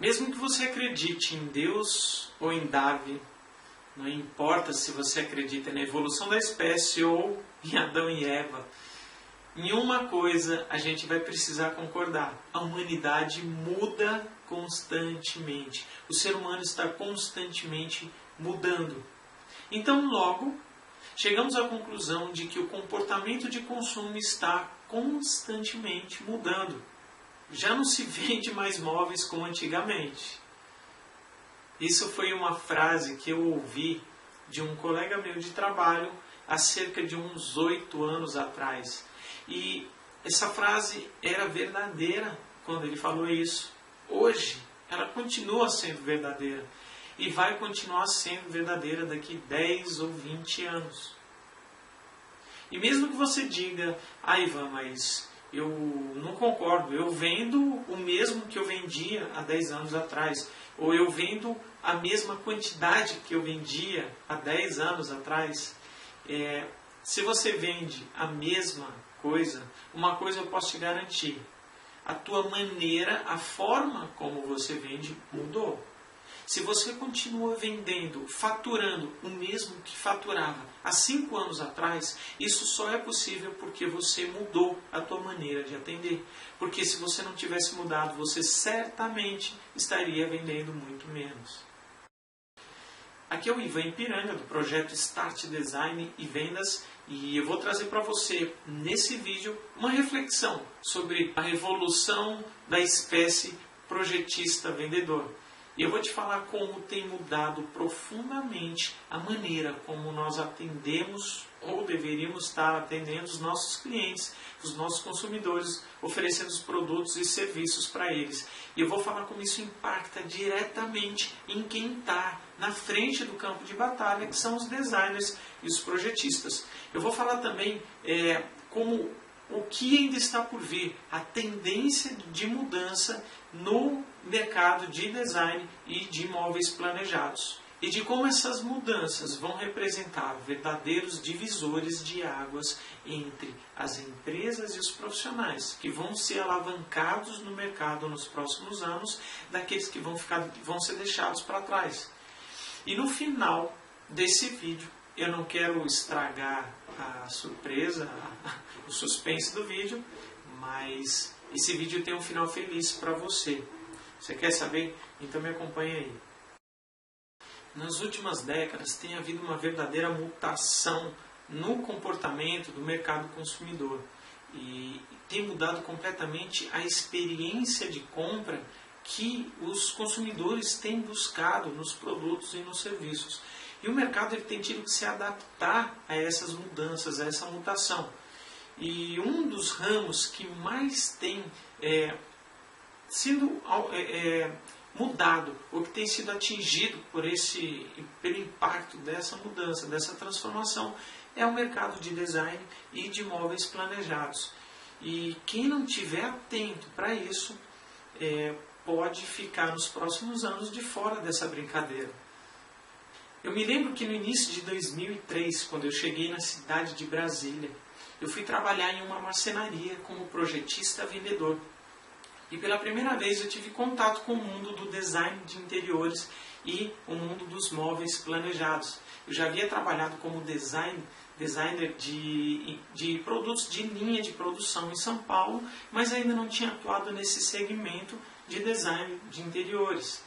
Mesmo que você acredite em Deus ou em Darwin, não importa se você acredita na evolução da espécie ou em Adão e Eva, em uma coisa a gente vai precisar concordar: a humanidade muda constantemente. O ser humano está constantemente mudando. Então, logo, chegamos à conclusão de que o comportamento de consumo está constantemente mudando. Já não se vende mais móveis como antigamente. Isso foi uma frase que eu ouvi de um colega meu de trabalho há cerca de uns 8 anos atrás. E essa frase era verdadeira quando ele falou isso. Hoje, ela continua sendo verdadeira. E vai continuar sendo verdadeira daqui 10 ou 20 anos. E mesmo que você diga: Ivan, mas eu não concordo, eu vendo o mesmo que eu vendia há 10 anos atrás, ou eu vendo a mesma quantidade que eu vendia há 10 anos atrás. Se você vende a mesma coisa, uma coisa eu posso te garantir: a tua maneira, a forma como você vende mudou. Se você continua vendendo, faturando o mesmo que faturava há 5 anos atrás, isso só é possível porque você mudou a tua maneira de atender. Porque se você não tivesse mudado, você certamente estaria vendendo muito menos. Aqui é o Ivan Ipiranga, do projeto Start Design e Vendas, e eu vou trazer para você, nesse vídeo, uma reflexão sobre a evolução da espécie projetista-vendedor. E eu vou te falar como tem mudado profundamente a maneira como nós atendemos ou deveríamos estar atendendo os nossos clientes, os nossos consumidores, oferecendo os produtos e serviços para eles. E eu vou falar como isso impacta diretamente em quem está na frente do campo de batalha, que são os designers e os projetistas. Eu vou falar também como o que ainda está por vir, a tendência de mudança no mercado de design e de imóveis planejados. E de como essas mudanças vão representar verdadeiros divisores de águas entre as empresas e os profissionais, que vão ser alavancados no mercado nos próximos anos, daqueles que vão ser deixados para trás. E no final desse vídeo, eu não quero estragar a surpresa, o suspense do vídeo, mas esse vídeo tem um final feliz para você. Você quer saber? Então me acompanhe aí. Nas últimas décadas tem havido uma verdadeira mutação no comportamento do mercado consumidor e tem mudado completamente a experiência de compra que os consumidores têm buscado nos produtos e nos serviços. E o mercado tem tido que se adaptar a essas mudanças, a essa mutação. E um dos ramos que mais tem sido mudado, ou que tem sido atingido pelo impacto dessa mudança, dessa transformação, é o mercado de design e de imóveis planejados. E quem não estiver atento para isso, pode ficar nos próximos anos de fora dessa brincadeira. Eu me lembro que no início de 2003, quando eu cheguei na cidade de Brasília, eu fui trabalhar em uma marcenaria como projetista vendedor. E pela primeira vez eu tive contato com o mundo do design de interiores e o mundo dos móveis planejados. Eu já havia trabalhado como designer de produtos de linha de produção em São Paulo, mas ainda não tinha atuado nesse segmento de design de interiores.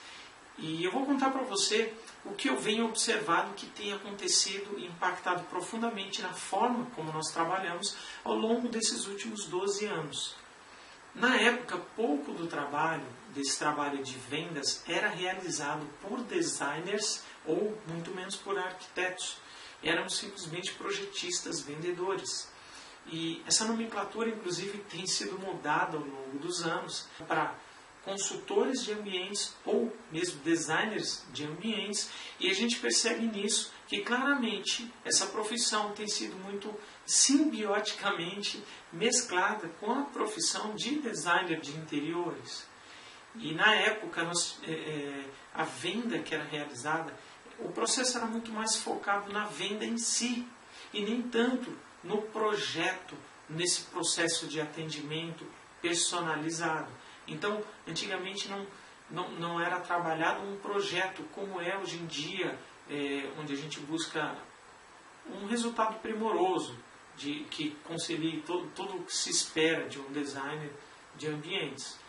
E eu vou contar para você o que eu venho observado que tem acontecido e impactado profundamente na forma como nós trabalhamos ao longo desses últimos 12 anos. Na época, pouco desse trabalho de vendas era realizado por designers ou muito menos por arquitetos. Eram simplesmente projetistas, vendedores. E essa nomenclatura, inclusive, tem sido mudada ao longo dos anos para consultores de ambientes ou mesmo designers de ambientes, e a gente percebe nisso que claramente essa profissão tem sido muito simbioticamente mesclada com a profissão de designer de interiores. E na época a venda que era realizada, o processo era muito mais focado na venda em si e nem tanto no projeto, nesse processo de atendimento personalizado. Então, antigamente não era trabalhado um projeto como é hoje em dia, onde a gente busca um resultado primoroso, que concilie tudo o que se espera de um designer de ambientes.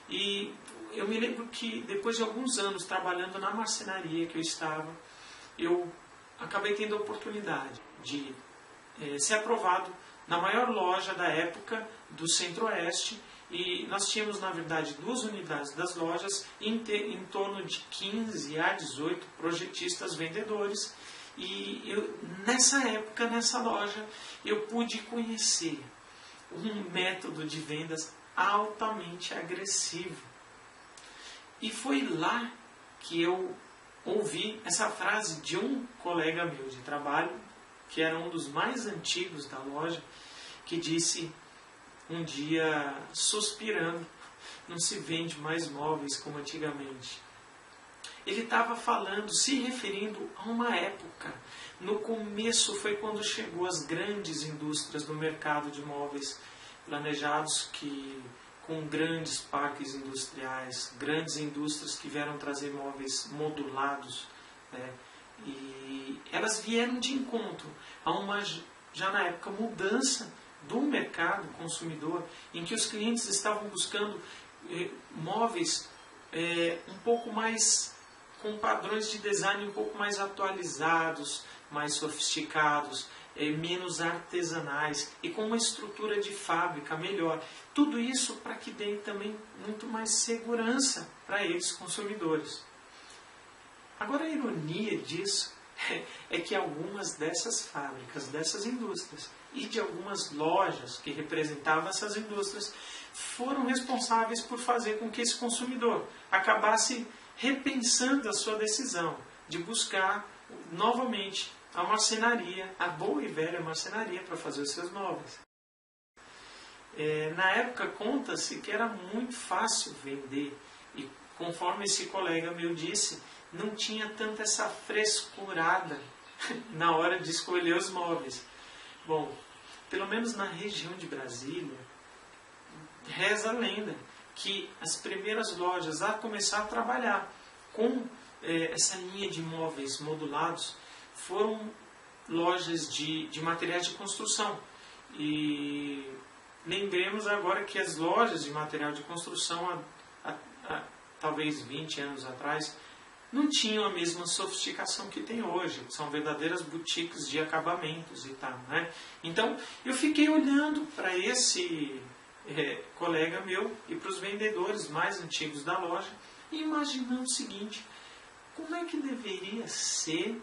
E eu me lembro que depois de alguns anos trabalhando na marcenaria que eu estava, eu acabei tendo a oportunidade de ser aprovado na maior loja da época do Centro-Oeste, e nós tínhamos, na verdade, 2 unidades das lojas, em torno de 15 a 18 projetistas vendedores. E nessa época, nessa loja, eu pude conhecer um método de vendas altamente agressivo. E foi lá que eu ouvi essa frase de um colega meu de trabalho, que era um dos mais antigos da loja, que disse um dia, suspirando: não se vende mais móveis como antigamente. Ele estava falando, se referindo a uma época. No começo foi quando chegou as grandes indústrias do mercado de móveis planejados, com grandes parques industriais, grandes indústrias que vieram trazer móveis modulados, né? E elas vieram de encontro a uma, já na época, mudança do mercado consumidor, em que os clientes estavam buscando móveis um pouco mais, com padrões de design um pouco mais atualizados, mais sofisticados, menos artesanais e com uma estrutura de fábrica melhor. Tudo isso para que dê também muito mais segurança para eles, consumidores. Agora, a ironia disso é que algumas dessas fábricas, dessas indústrias e de algumas lojas que representavam essas indústrias foram responsáveis por fazer com que esse consumidor acabasse repensando a sua decisão de buscar novamente a marcenaria, a boa e velha marcenaria, para fazer os seus móveis. Na época, conta-se que era muito fácil vender, e conforme esse colega meu disse, não tinha tanta essa frescurada na hora de escolher os móveis. Bom, pelo menos na região de Brasília, reza a lenda que as primeiras lojas a começar a trabalhar com essa linha de móveis modulados foram lojas de materiais de construção. E lembremos agora que as lojas de material de construção, talvez 20 anos atrás, não tinham a mesma sofisticação que tem hoje. São verdadeiras boutiques de acabamentos e tal, né? Então, eu fiquei olhando para esse colega meu e para os vendedores mais antigos da loja e imaginando o seguinte: como é que deveria ser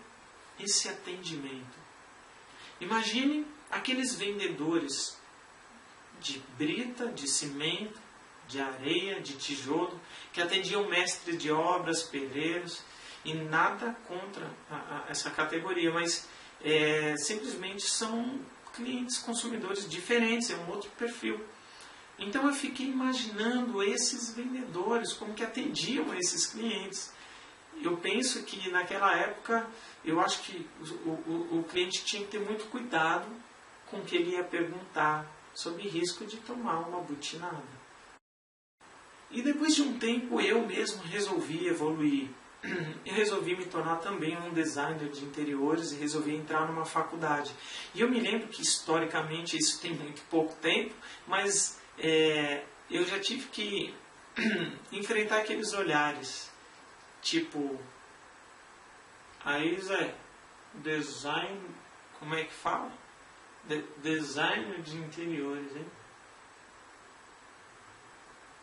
esse atendimento? Imagine aqueles vendedores de brita, de cimento, de areia, de tijolo, que atendiam mestres de obras, pedreiros, e nada contra essa categoria, mas simplesmente são clientes, consumidores diferentes, é um outro perfil. Então eu fiquei imaginando esses vendedores, como que atendiam esses clientes. Eu penso que naquela época, eu acho que o cliente tinha que ter muito cuidado com o que ele ia perguntar, sob risco de tomar uma butinada. E depois de um tempo eu mesmo resolvi evoluir. Eu resolvi me tornar também um designer de interiores e resolvi entrar numa faculdade. E eu me lembro que historicamente, isso tem muito pouco tempo, mas eu já tive que enfrentar aqueles olhares. Tipo, aí Zé, design, como é que fala? Designer de interiores, hein?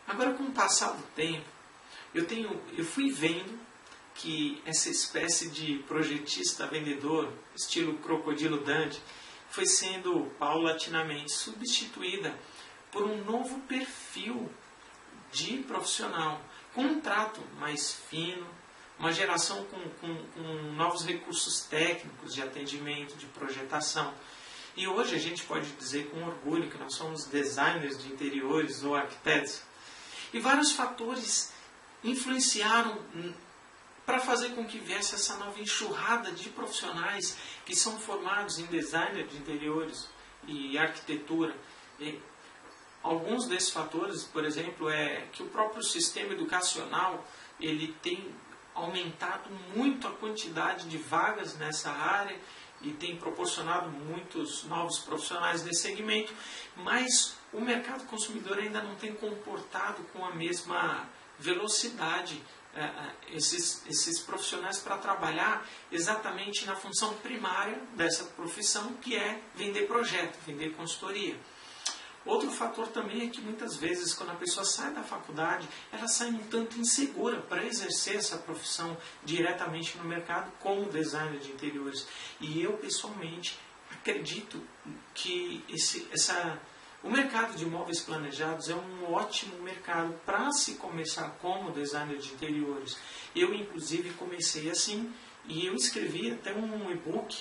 Agora, com o passar do tempo, eu fui vendo que essa espécie de projetista vendedor, estilo Crocodilo Dundee, foi sendo paulatinamente substituída por um novo perfil de profissional, com um trato mais fino, uma geração com novos recursos técnicos de atendimento, de projetação. E hoje a gente pode dizer com orgulho que nós somos designers de interiores ou arquitetos. E vários fatores influenciaram para fazer com que viesse essa nova enxurrada de profissionais que são formados em design de interiores e arquitetura. Alguns desses fatores, por exemplo, é que o próprio sistema educacional ele tem aumentado muito a quantidade de vagas nessa área e tem proporcionado muitos novos profissionais nesse segmento, mas o mercado consumidor ainda não tem comportado com a mesma velocidade esses profissionais para trabalhar exatamente na função primária dessa profissão, que é vender projeto, vender consultoria. Outro fator também é que muitas vezes, quando a pessoa sai da faculdade, ela sai um tanto insegura para exercer essa profissão diretamente no mercado como designer de interiores. E eu, pessoalmente, acredito que o mercado de imóveis planejados é um ótimo mercado para se começar como designer de interiores. Eu, inclusive, comecei assim e eu escrevi até um e-book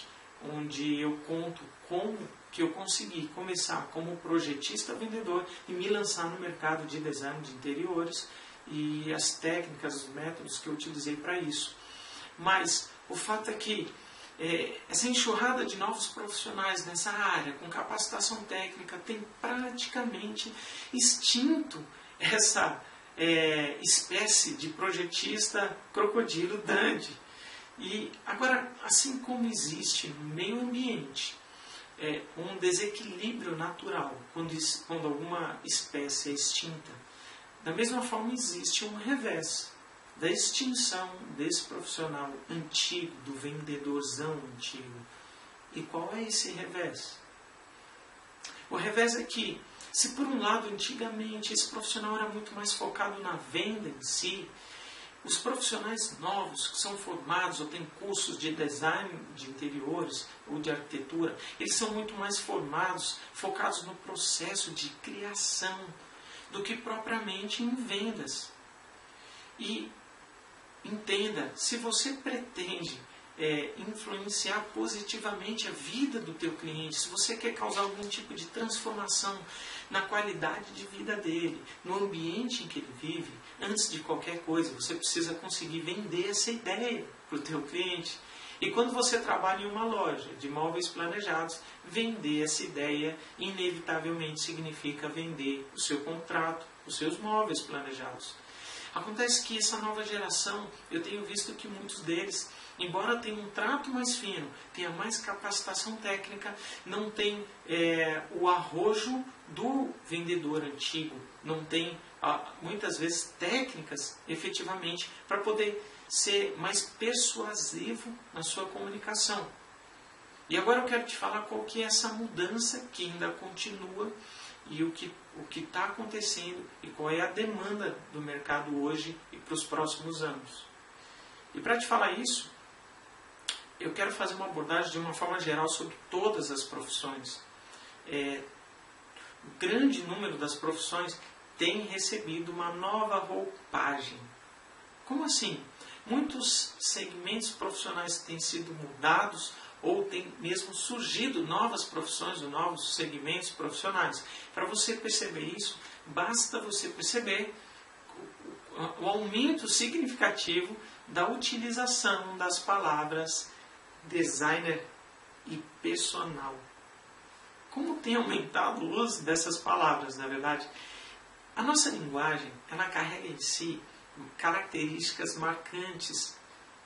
onde eu conto como que eu consegui começar como projetista vendedor e me lançar no mercado de design de interiores e as técnicas, os métodos que eu utilizei para isso. Mas o fato é que essa enxurrada de novos profissionais nessa área, com capacitação técnica, tem praticamente extinto essa espécie de projetista crocodilo dandy. E agora, assim como existe no meio ambiente um desequilíbrio natural quando alguma espécie é extinta, da mesma forma existe um revés da extinção desse profissional antigo, do vendedorzão antigo. E qual é esse revés? O revés é que, se por um lado antigamente esse profissional era muito mais focado na venda em si, os profissionais novos que são formados ou têm cursos de design de interiores ou de arquitetura, eles são muito mais focados no processo de criação do que propriamente em vendas. E entenda, se você pretende influenciar positivamente a vida do teu cliente, se você quer causar algum tipo de transformação na qualidade de vida dele, no ambiente em que ele vive, antes de qualquer coisa, você precisa conseguir vender essa ideia para o teu cliente. E quando você trabalha em uma loja de móveis planejados, vender essa ideia inevitavelmente significa vender o seu contrato, os seus móveis planejados. Acontece que essa nova geração, eu tenho visto que muitos deles, embora tenham um trato mais fino, tenha mais capacitação técnica, não tem o arrojo do vendedor antigo, não tem muitas vezes técnicas efetivamente para poder ser mais persuasivo na sua comunicação. E agora eu quero te falar qual que é essa mudança que ainda continua e o que está acontecendo e qual é a demanda do mercado hoje e para os próximos anos. E para te falar isso, eu quero fazer uma abordagem de uma forma geral sobre todas as profissões. O grande número das profissões tem recebido uma nova roupagem. Como assim? Muitos segmentos profissionais têm sido mudados ou tem mesmo surgido novas profissões ou novos segmentos profissionais. Para você perceber isso, basta você perceber o aumento significativo da utilização das palavras designer e personal. Como tem aumentado o uso dessas palavras, na verdade? A nossa linguagem, ela carrega em si características marcantes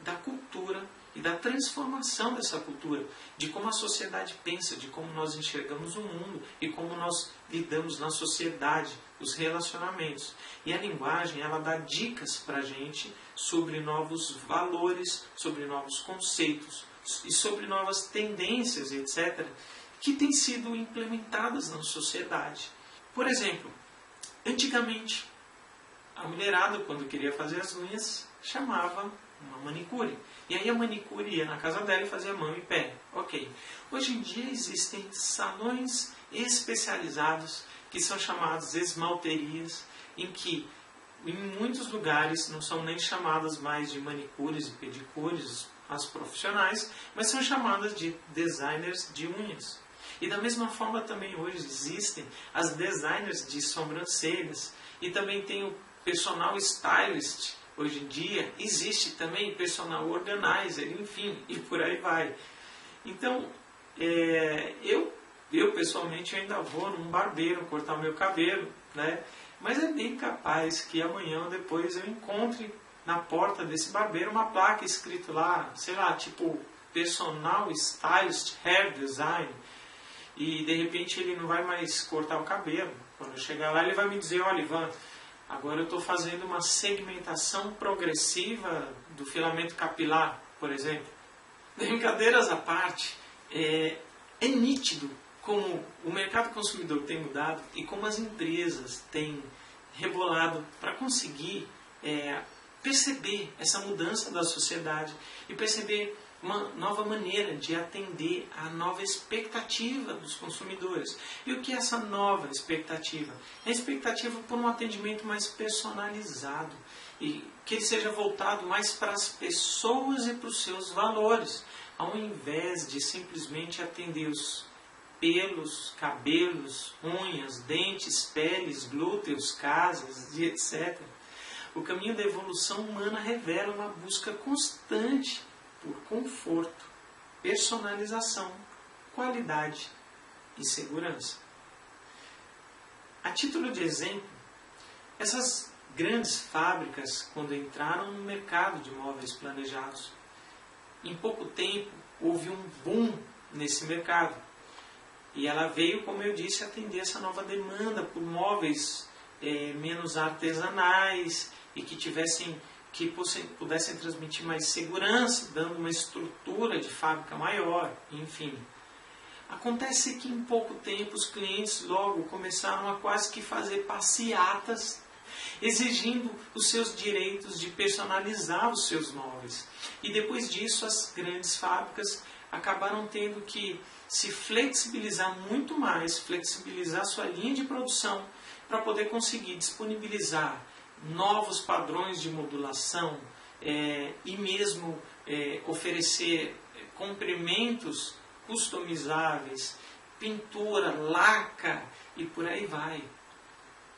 da cultura e da transformação dessa cultura, de como a sociedade pensa, de como nós enxergamos o mundo e como nós lidamos na sociedade, os relacionamentos. E a linguagem, ela dá dicas para a gente sobre novos valores, sobre novos conceitos e sobre novas tendências, etc., que têm sido implementadas na sociedade. Por exemplo, antigamente, a mulherada, quando queria fazer as unhas, chamava uma manicure. E aí a manicure ia na casa dela e fazia mão e pé. Ok. Hoje em dia existem salões especializados que são chamados esmalterias, em que em muitos lugares não são nem chamadas mais de manicures e pedicures as profissionais, mas são chamadas de designers de unhas. E da mesma forma também hoje existem as designers de sobrancelhas e também tem o personal stylist. Hoje em dia existe também personal organizer, enfim, e por aí vai. Então, eu Eu, pessoalmente, ainda vou num barbeiro cortar o meu cabelo, né? Mas é bem capaz que amanhã ou depois eu encontre na porta desse barbeiro uma placa escrito lá, sei lá, tipo Personal Stylist Hair Design. E de repente ele não vai mais cortar o cabelo. Quando eu chegar lá ele vai me dizer, olha Ivan, agora eu estou fazendo uma segmentação progressiva do filamento capilar, por exemplo. Brincadeiras à parte, é nítido como o mercado consumidor tem mudado e como as empresas têm rebolado para conseguir perceber essa mudança da sociedade e perceber uma nova maneira de atender à nova expectativa dos consumidores. E o que é essa nova expectativa? É a expectativa por um atendimento mais personalizado e que ele seja voltado mais para as pessoas e para os seus valores, ao invés de simplesmente atender os pelos, cabelos, unhas, dentes, peles, glúteos, casas e etc. O caminho da evolução humana revela uma busca constante por conforto, personalização, qualidade e segurança. A título de exemplo, essas grandes fábricas, quando entraram no mercado de móveis planejados, em pouco tempo houve um boom nesse mercado. E ela veio, como eu disse, atender essa nova demanda por móveis menos artesanais e que pudessem transmitir mais segurança, dando uma estrutura de fábrica maior, enfim. Acontece que em pouco tempo os clientes logo começaram a quase que fazer passeatas, exigindo os seus direitos de personalizar os seus móveis. E depois disso as grandes fábricas acabaram tendo que se flexibilizar muito mais, flexibilizar sua linha de produção para poder conseguir disponibilizar novos padrões de modulação e mesmo oferecer comprimentos customizáveis, pintura, laca e por aí vai.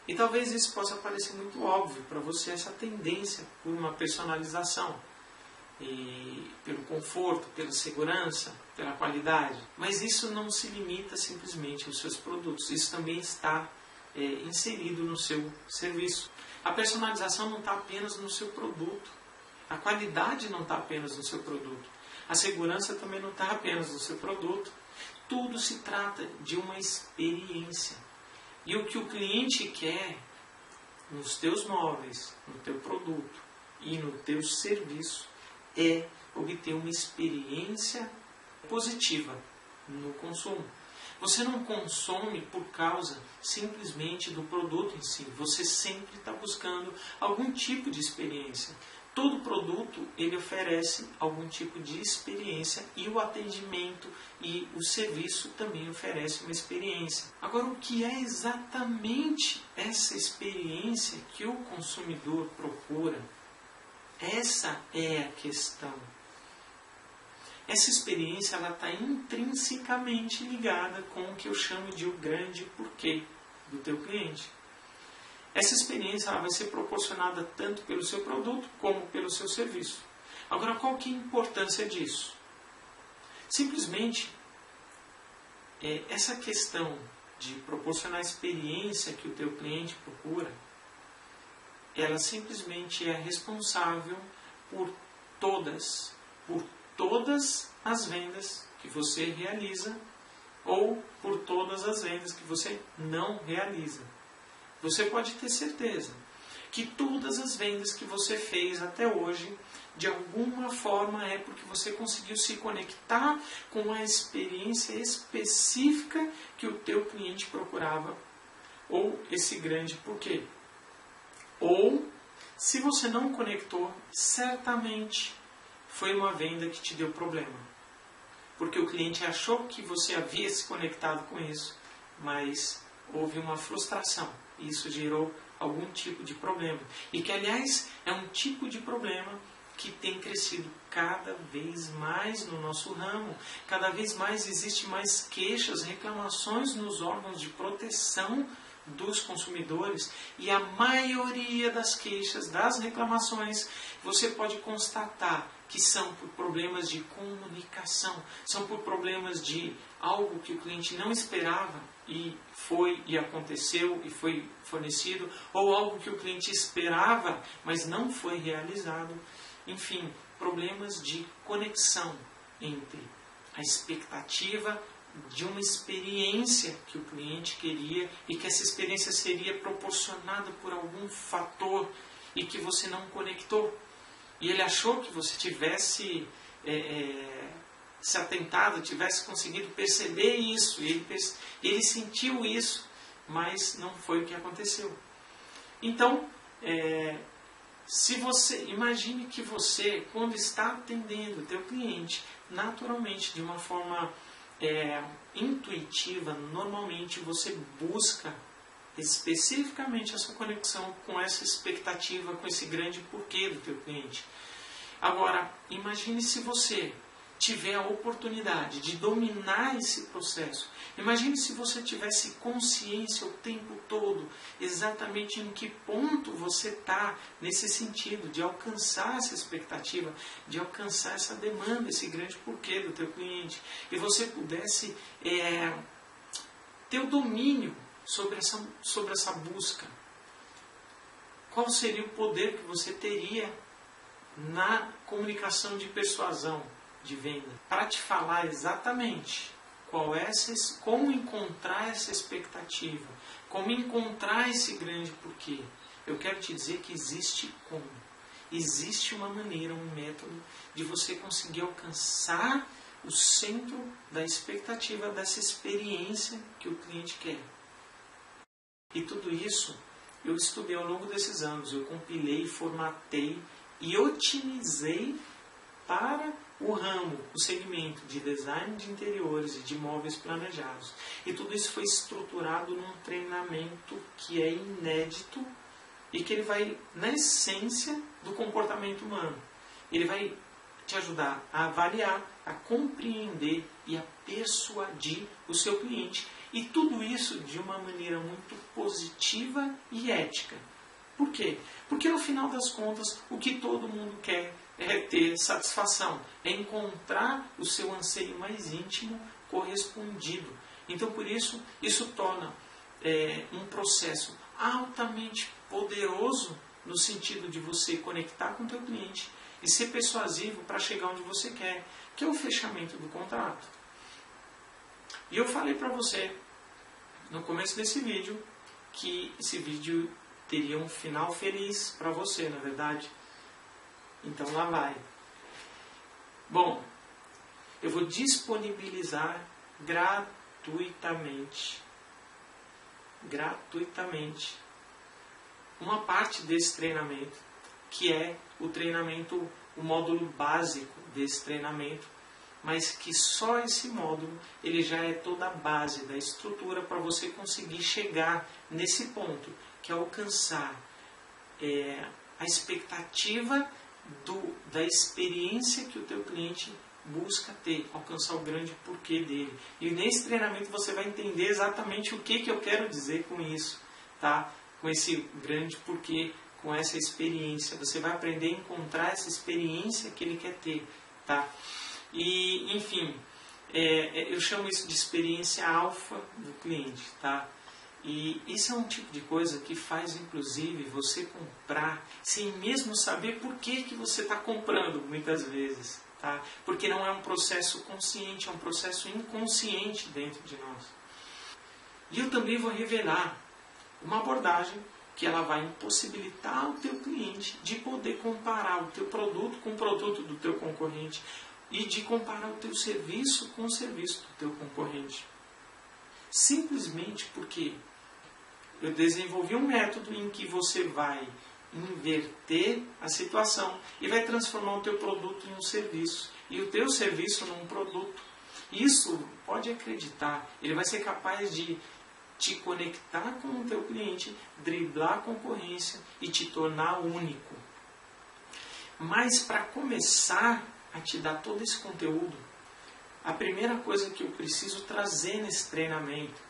E talvez isso possa parecer muito óbvio para você, essa tendência por uma personalização, e pelo conforto, pela segurança, pela qualidade. Mas isso não se limita simplesmente aos seus produtos, isso também está inserido no seu serviço. A personalização não está apenas no seu produto, a qualidade não está apenas no seu produto, a segurança também não está apenas no seu produto. Tudo se trata de uma experiência. E o que o cliente quer nos teus móveis, no teu produto e no teu serviço é obter uma experiência positiva no consumo. Você não consome por causa simplesmente do produto em si. Você sempre está buscando algum tipo de experiência. Todo produto ele oferece algum tipo de experiência e o atendimento e o serviço também oferece uma experiência. Agora, o que é exatamente essa experiência que o consumidor procura? Essa é a questão. Essa experiência está intrinsecamente ligada com o que eu chamo de o grande porquê do teu cliente. Essa experiência ela vai ser proporcionada tanto pelo seu produto como pelo seu serviço. Agora, qual que é a importância disso? Simplesmente, essa questão de proporcionar a experiência que o teu cliente procura, ela simplesmente é responsável por todas as vendas que você realiza ou por todas as vendas que você não realiza. Você pode ter certeza que todas as vendas que você fez até hoje, de alguma forma é porque você conseguiu se conectar com a experiência específica que o teu cliente procurava, ou esse grande porquê. Ou, se você não conectou, certamente foi uma venda que te deu problema. Porque o cliente achou que você havia se conectado com isso, mas houve uma frustração. E isso gerou algum tipo de problema. E que, aliás, é um tipo de problema que tem crescido cada vez mais no nosso ramo. Cada vez mais existe mais queixas, reclamações nos órgãos de proteção dos consumidores e a maioria das queixas, das reclamações, você pode constatar que são por problemas de comunicação, são por problemas de algo que o cliente não esperava e foi e aconteceu e foi fornecido, ou algo que o cliente esperava, mas não foi realizado. Enfim, problemas de conexão entre a expectativa de uma experiência que o cliente queria e que essa experiência seria proporcionada por algum fator e que você não conectou. E ele achou que você tivesse se atentado, tivesse conseguido perceber isso. E ele sentiu isso, mas não foi o que aconteceu. Então, se você imagine que você, quando está atendendo o teu cliente, naturalmente, de uma forma intuitiva, normalmente você busca especificamente essa conexão com essa expectativa, com esse grande porquê do teu cliente. Agora, imagine se você tiver a oportunidade de dominar esse processo. Imagine se você tivesse consciência o tempo todo, exatamente em que ponto você está nesse sentido, de alcançar essa expectativa, de alcançar essa demanda, esse grande porquê do teu cliente. E você pudesse ter o domínio sobre essa busca. Qual seria o poder que você teria na comunicação de persuasão, de venda, para te falar exatamente como encontrar essa expectativa, como encontrar esse grande porquê. Eu quero te dizer que existe como. Existe uma maneira, um método de você conseguir alcançar o centro da expectativa, dessa experiência que o cliente quer. E tudo isso eu estudei ao longo desses anos. Eu compilei, formatei e otimizei para o ramo, o segmento de design de interiores e de móveis planejados. E tudo isso foi estruturado num treinamento que é inédito e que ele vai na essência do comportamento humano. Ele vai te ajudar a avaliar, a compreender e a persuadir o seu cliente. E tudo isso de uma maneira muito positiva e ética. Por quê? Porque no final das contas, o que todo mundo quer é ter satisfação, é encontrar o seu anseio mais íntimo correspondido. Então, por isso, isso torna um processo altamente poderoso no sentido de você conectar com o teu cliente e ser persuasivo para chegar onde você quer, que é o fechamento do contrato. E eu falei para você, no começo desse vídeo, que esse vídeo teria um final feliz para você, na verdade. Então lá vai. Bom, eu vou disponibilizar gratuitamente uma parte desse treinamento, que é o treinamento, o módulo básico desse treinamento, mas que só esse módulo ele já é toda a base da estrutura para você conseguir chegar nesse ponto, que é alcançar a expectativa da experiência que o teu cliente busca ter, alcançar o grande porquê dele. E nesse treinamento você vai entender exatamente o que eu quero dizer com isso, tá? Com esse grande porquê, com essa experiência. Você vai aprender a encontrar essa experiência que ele quer ter, tá? E, enfim, eu chamo isso de experiência alfa do cliente, tá? E isso é um tipo de coisa que faz, inclusive, você comprar sem mesmo saber por que você está comprando, muitas vezes. Tá? Porque não é um processo consciente, é um processo inconsciente dentro de nós. E eu também vou revelar uma abordagem que ela vai impossibilitar o teu cliente de poder comparar o teu produto com o produto do teu concorrente e de comparar o teu serviço com o serviço do teu concorrente. Simplesmente porque eu desenvolvi um método em que você vai inverter a situação e vai transformar o teu produto em um serviço e o teu serviço num produto. Isso, pode acreditar, ele vai ser capaz de te conectar com o teu cliente, driblar a concorrência e te tornar único. Mas para começar a te dar todo esse conteúdo, a primeira coisa que eu preciso trazer nesse treinamento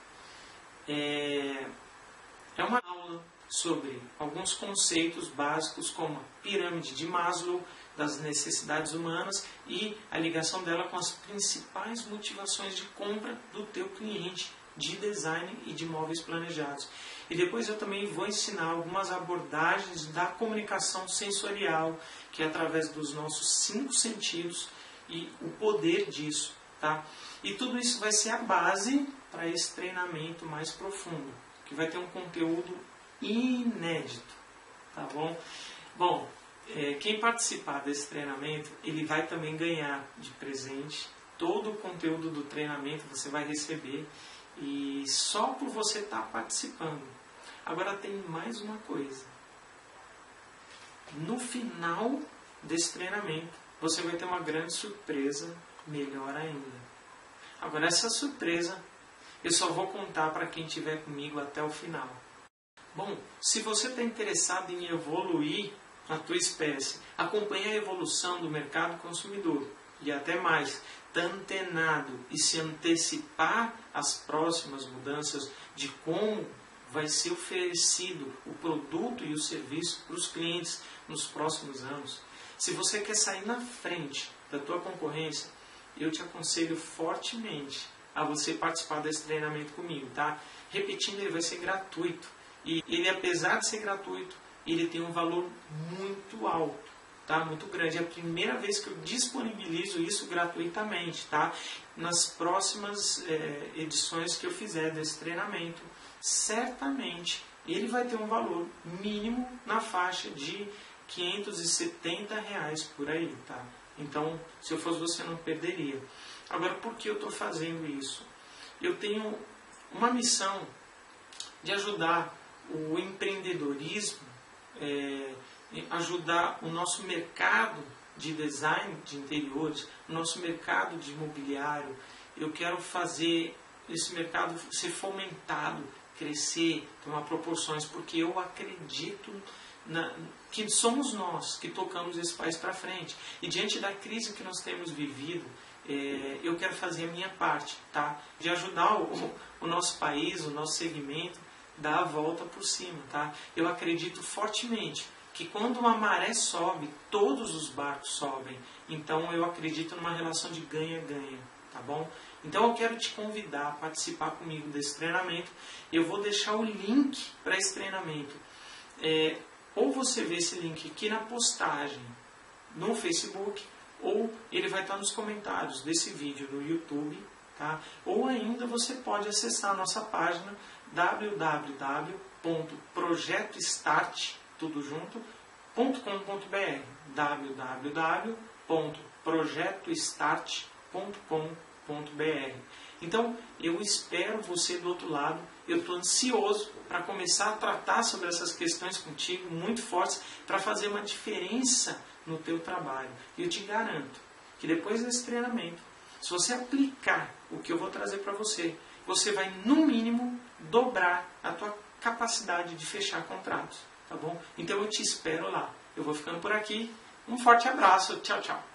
sobre alguns conceitos básicos como a pirâmide de Maslow, das necessidades humanas e a ligação dela com as principais motivações de compra do teu cliente de design e de móveis planejados. E depois eu também vou ensinar algumas abordagens da comunicação sensorial, que é através dos nossos 5 sentidos e o poder disso, tá? E tudo isso vai ser a base para esse treinamento mais profundo, que vai ter um conteúdo inédito, tá bom? Bom, quem participar desse treinamento, ele vai também ganhar de presente todo o conteúdo do treinamento, você vai receber, e só por você estar participando. Agora tem mais uma coisa. No final desse treinamento, você vai ter uma grande surpresa, melhor ainda. Agora essa surpresa, eu só vou contar para quem estiver comigo até o final. Bom, se você está interessado em evoluir a tua espécie, acompanhar a evolução do mercado consumidor e até mais, está antenado e se antecipar às próximas mudanças de como vai ser oferecido o produto e o serviço para os clientes nos próximos anos. Se você quer sair na frente da tua concorrência, eu te aconselho fortemente a você participar desse treinamento comigo, tá? Repetindo, ele vai ser gratuito. E ele, apesar de ser gratuito, ele tem um valor muito alto, tá? Muito grande. É a primeira vez que eu disponibilizo isso gratuitamente, tá? Nas próximas edições que eu fizer desse treinamento, certamente ele vai ter um valor mínimo na faixa de R$ 570 por aí, tá? Então, se eu fosse você, não perderia. Agora, por que eu estou fazendo isso? Eu tenho uma missão de ajudar o empreendedorismo, ajudar o nosso mercado de design de interiores, o nosso mercado de imobiliário. Eu quero fazer esse mercado ser fomentado, crescer, tomar proporções, porque eu acredito que somos nós que tocamos esse país para frente. E diante da crise que nós temos vivido, eu quero fazer a minha parte, tá? De ajudar o nosso país, o nosso segmento, dar a volta por cima, tá? Eu acredito fortemente que quando uma maré sobe, todos os barcos sobem. Então eu acredito numa relação de ganha-ganha, tá bom? Então eu quero te convidar a participar comigo desse treinamento. Eu vou deixar o link para esse treinamento. Ou você vê esse link aqui na postagem no Facebook, ou ele vai estar nos comentários desse vídeo no YouTube, tá? Ou ainda você pode acessar a nossa página www.projetostart.com.br www.projetostart.com.br. Então, eu espero você do outro lado. Eu estou ansioso para começar a tratar sobre essas questões contigo, muito fortes, para fazer uma diferença no teu trabalho. E eu te garanto que depois desse treinamento, se você aplicar o que eu vou trazer para você, você vai, no mínimo, dobrar a tua capacidade de fechar contratos, tá bom? Então eu te espero lá. Eu vou ficando por aqui. Um forte abraço. Tchau, tchau.